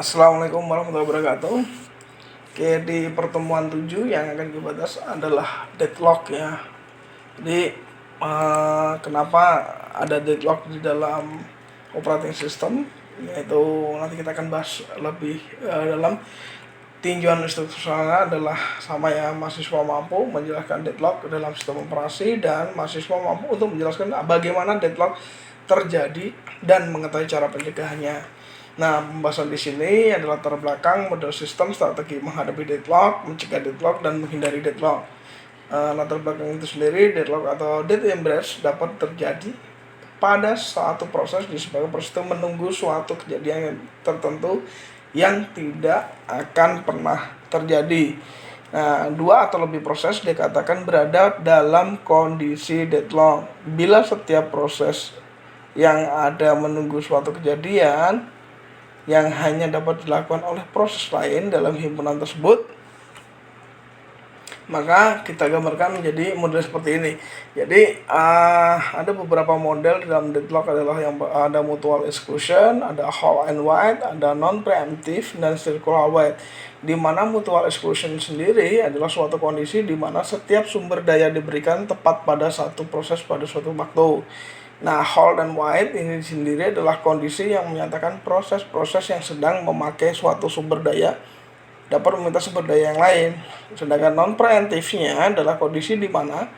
Assalamualaikum warahmatullahi wabarakatuh. Oke, di pertemuan 7 yang akan kita bahas adalah deadlock ya. Jadi kenapa ada deadlock di dalam operating system, yaitu nanti kita akan bahas lebih dalam. Tinjauan instruksionalnya adalah sama ya, mahasiswa mampu menjelaskan deadlock dalam sistem operasi dan mahasiswa mampu untuk menjelaskan bagaimana deadlock terjadi dan mengetahui cara pencegahannya. Nah, pembahasan di sini adalah latar belakang model sistem, strategi menghadapi deadlock, mencegah deadlock, dan menghindari deadlock. Latar belakang itu sendiri, deadlock atau dead embrace dapat terjadi pada suatu proses disebabkan proses itu menunggu suatu kejadian tertentu yang tidak akan pernah terjadi. Nah, dua atau lebih proses dikatakan berada dalam kondisi deadlock. Bila setiap proses yang ada menunggu suatu kejadian yang hanya dapat dilakukan oleh proses lain dalam himpunan tersebut, maka kita gambarkan menjadi model seperti ini. Jadi ada beberapa model dalam deadlock adalah yang ada mutual exclusion, ada whole and wide, ada non preemptive, dan circular wide. Di mana mutual exclusion sendiri adalah suatu kondisi di mana setiap sumber daya diberikan tepat pada satu proses pada suatu waktu. Nah, whole dan wide ini sendiri adalah kondisi yang menyatakan proses-proses yang sedang memakai suatu sumber daya dapat meminta sumber daya yang lain. Sedangkan non-preemptive-nya adalah kondisi di mana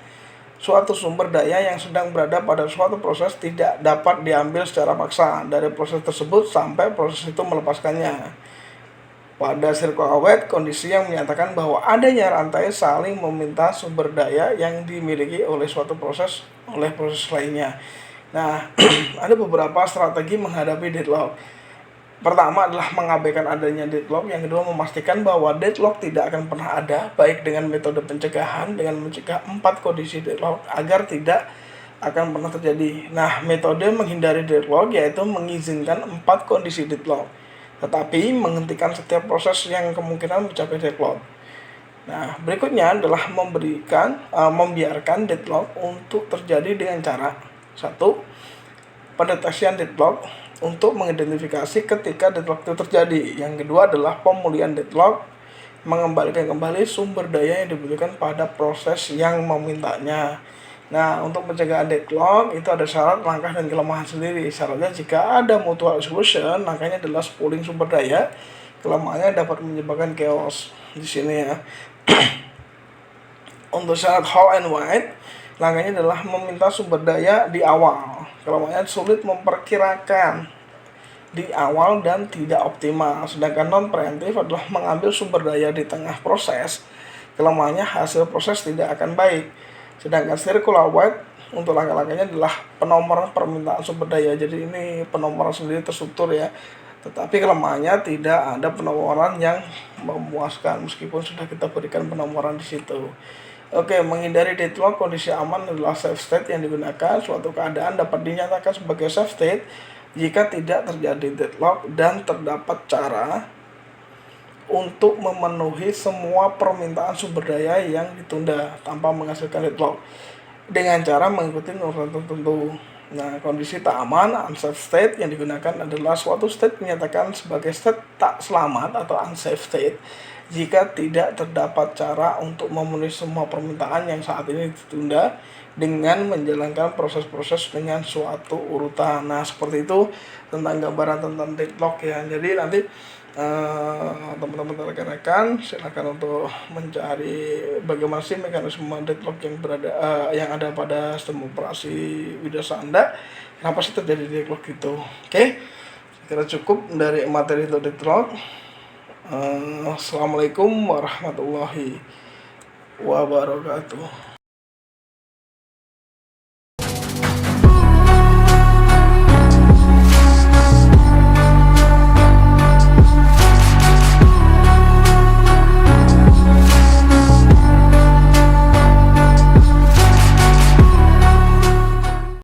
suatu sumber daya yang sedang berada pada suatu proses tidak dapat diambil secara paksa dari proses tersebut sampai proses itu melepaskannya. Pada circular wide, kondisi yang menyatakan bahwa adanya rantai saling meminta sumber daya yang dimiliki oleh suatu proses oleh proses lainnya. Nah, ada beberapa strategi menghadapi deadlock. Pertama adalah mengabaikan adanya deadlock. Yang kedua, memastikan bahwa deadlock tidak akan pernah ada, baik dengan metode pencegahan, dengan mencegah 4 kondisi deadlock agar tidak akan pernah terjadi. Nah, metode menghindari deadlock yaitu mengizinkan 4 kondisi deadlock, tetapi menghentikan setiap proses yang kemungkinan mencapai deadlock. Nah, berikutnya adalah membiarkan deadlock untuk terjadi dengan cara 1. Pendeteksian deadlock untuk mengidentifikasi ketika deadlock itu terjadi. Yang kedua adalah pemulihan deadlock, mengembalikan kembali sumber daya yang dibutuhkan pada proses yang memintanya. Nah, untuk pencegahan deadlock itu ada syarat, langkah, dan kelemahan sendiri. Syaratnya jika ada mutual exclusion, langkahnya adalah pooling sumber daya. Kelemahannya dapat menyebabkan chaos di sini ya. Untuk syarat whole and wide, langkahnya adalah meminta sumber daya di awal. Kelemahannya sulit memperkirakan di awal dan tidak optimal. Sedangkan non-preemptive adalah mengambil sumber daya di tengah proses. Kelemahannya hasil proses tidak akan baik. Sedangkan circular wide untuk langkah-langkahnya adalah penomoran permintaan sumber daya. Jadi ini penomoran sendiri terstruktur ya. Tetapi kelemahannya tidak ada penomoran yang memuaskan meskipun sudah kita berikan penomoran di situ. Oke, menghindari deadlock, kondisi aman adalah safe state yang digunakan. Suatu keadaan dapat dinyatakan sebagai safe state jika tidak terjadi deadlock dan terdapat cara untuk memenuhi semua permintaan sumber daya yang ditunda tanpa menghasilkan deadlock dengan cara mengikuti urutan tertentu. Nah, kondisi tak aman, unsafe state yang digunakan adalah suatu state dinyatakan sebagai state tak selamat atau unsafe state jika tidak terdapat cara untuk memenuhi semua permintaan yang saat ini ditunda dengan menjalankan proses-proses dengan suatu urutan. Nah, seperti itu tentang gambaran tentang deadlock ya. Jadi nanti teman-teman rekan-rekan silakan untuk mencari bagaimana sih mekanisme deadlock yang ada pada sistem operasi Widya Anda. Kenapa sih terjadi deadlock itu? Oke, kira cukup dari materi itu deadlock. Assalamualaikum warahmatullahi wabarakatuh.